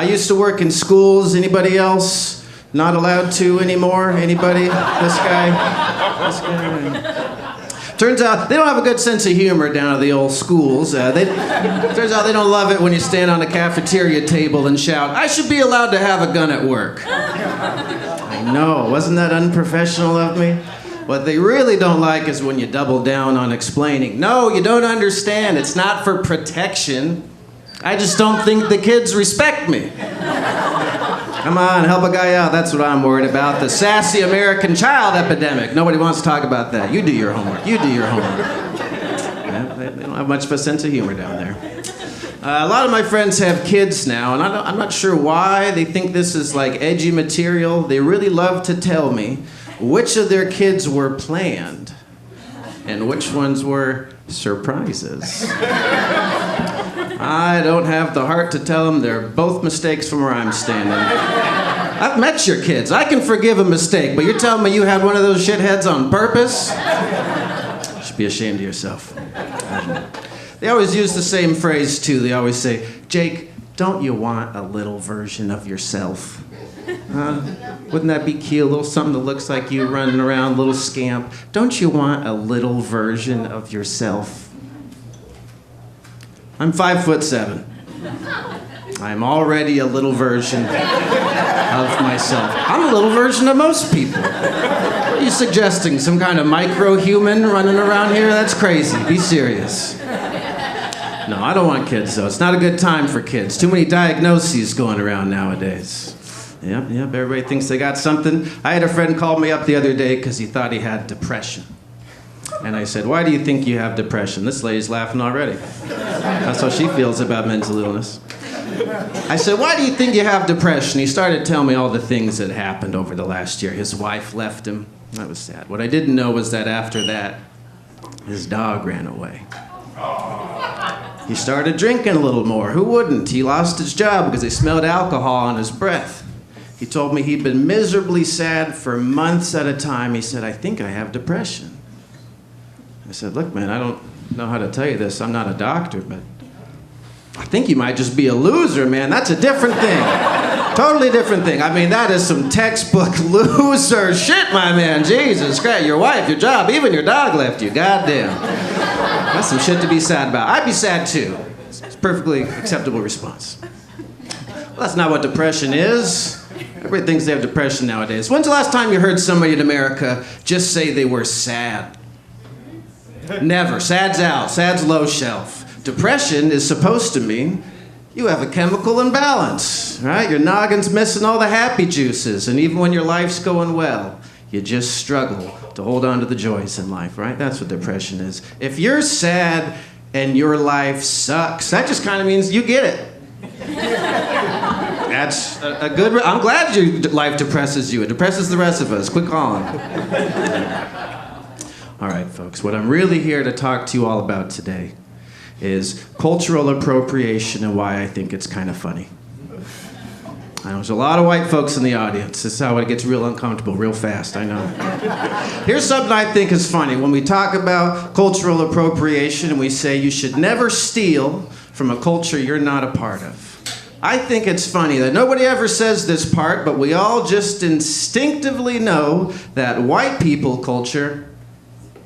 I used to work in schools. Anybody else? Not allowed to anymore? Anybody? This guy? This guy? Turns out they don't have a good sense of humor down at the old schools. Turns out they don't love it when you stand on a cafeteria table and shout, "I should be allowed to have a gun at work." I know, wasn't that unprofessional of me? What they really don't like is when you double down on explaining. No, you don't understand. It's not for protection. I just don't think the kids respect me. Come on, help a guy out. That's what I'm worried about. The sassy American child epidemic. Nobody wants to talk about that. You do your homework. You do your homework. Yeah, they don't have much of a sense of humor down there. A lot of my friends have kids now, and I'm not sure why they think this is like edgy material. They really love to tell me which of their kids were planned and which ones were surprises. I don't have the heart to tell them they're both mistakes from where I'm standing. I've met your kids. I can forgive a mistake, but you're telling me you had one of those shitheads on purpose? You should be ashamed of yourself. They always use the same phrase, too. They always say, "Jake, don't you want a little version of yourself? Huh? Wouldn't that be cute? A little something that looks like you running around, little scamp. Don't you want a little version of yourself?" I'm 5'7". I'm already a little version of myself. I'm a little version of most people. What are you suggesting? Some kind of micro-human running around here? That's crazy. Be serious. No, I don't want kids, though. It's not a good time for kids. Too many diagnoses going around nowadays. Yep, everybody thinks they got something. I had a friend call me up the other day because he thought he had depression. And I said, "Why do you think you have depression?" This lady's laughing already. That's how she feels about mental illness. I said, "Why do you think you have depression?" He started telling me all the things that happened over the last year. His wife left him. That was sad. What I didn't know was that after that, his dog ran away. He started drinking a little more. Who wouldn't? He lost his job because they smelled alcohol on his breath. He told me he'd been miserably sad for months at a time. He said, "I think I have depression." I said, "Look, man, I don't know how to tell you this. I'm not a doctor, but I think you might just be a loser, man. That's a different thing. Totally different thing. I mean, that is some textbook loser shit, my man. Jesus Christ, your wife, your job, even your dog left you. Goddamn. That's some shit to be sad about. I'd be sad too." It's a perfectly acceptable response. Well, that's not what depression is. Everybody thinks they have depression nowadays. When's the last time you heard somebody in America just say they were sad? Never. Sad's out. Sad's low shelf. Depression is supposed to mean you have a chemical imbalance, right? Your noggin's missing all the happy juices, and even when your life's going well, you just struggle to hold on to the joys in life, right? That's what depression is. If you're sad and your life sucks, that just kind of means you get it. That's a good... I'm glad your life depresses you. It depresses the rest of us. Quit calling. All right, folks, what I'm really here to talk to you all about today is cultural appropriation and why I think it's kind of funny. I know there's a lot of white folks in the audience. This is how it gets real uncomfortable real fast, I know. Here's something I think is funny. When we talk about cultural appropriation and we say you should never steal from a culture you're not a part of, I think it's funny that nobody ever says this part, but we all just instinctively know that white people culture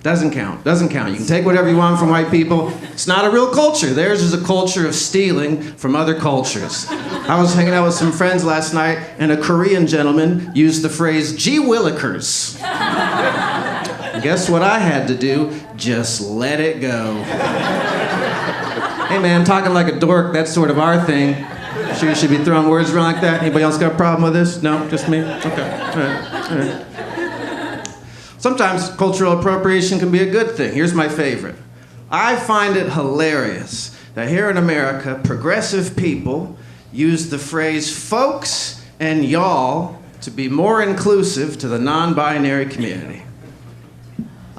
doesn't count. Doesn't count. You can take whatever you want from white people. It's not a real culture. Theirs is a culture of stealing from other cultures. I was hanging out with some friends last night, and a Korean gentleman used the phrase, "gee willikers." And guess what I had to do? Just let it go. Hey man, talking like a dork, that's sort of our thing. Sure you should be throwing words around like that? Anybody else got a problem with this? No? Just me? Okay. All right. Sometimes cultural appropriation can be a good thing. Here's my favorite. I find it hilarious that here in America, progressive people use the phrase folks and y'all to be more inclusive to the non-binary community.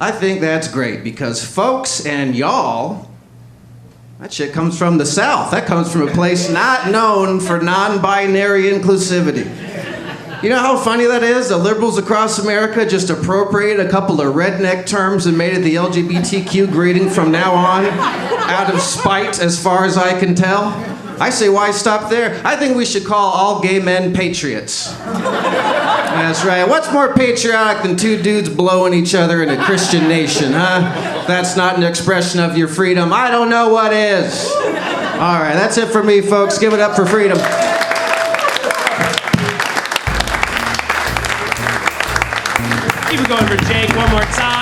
I think that's great because folks and y'all, that shit comes from the South. That comes from a place not known for non-binary inclusivity. You know how funny that is? The liberals across America just appropriated a couple of redneck terms and made it the LGBTQ greeting from now on, out of spite, as far as I can tell. I say, why stop there? I think we should call all gay men patriots. That's right. What's more patriotic than two dudes blowing each other in a Christian nation, huh? That's not an expression of your freedom. I don't know what is. All right, that's it for me, folks. Give it up for freedom. Keep it going for Jake one more time.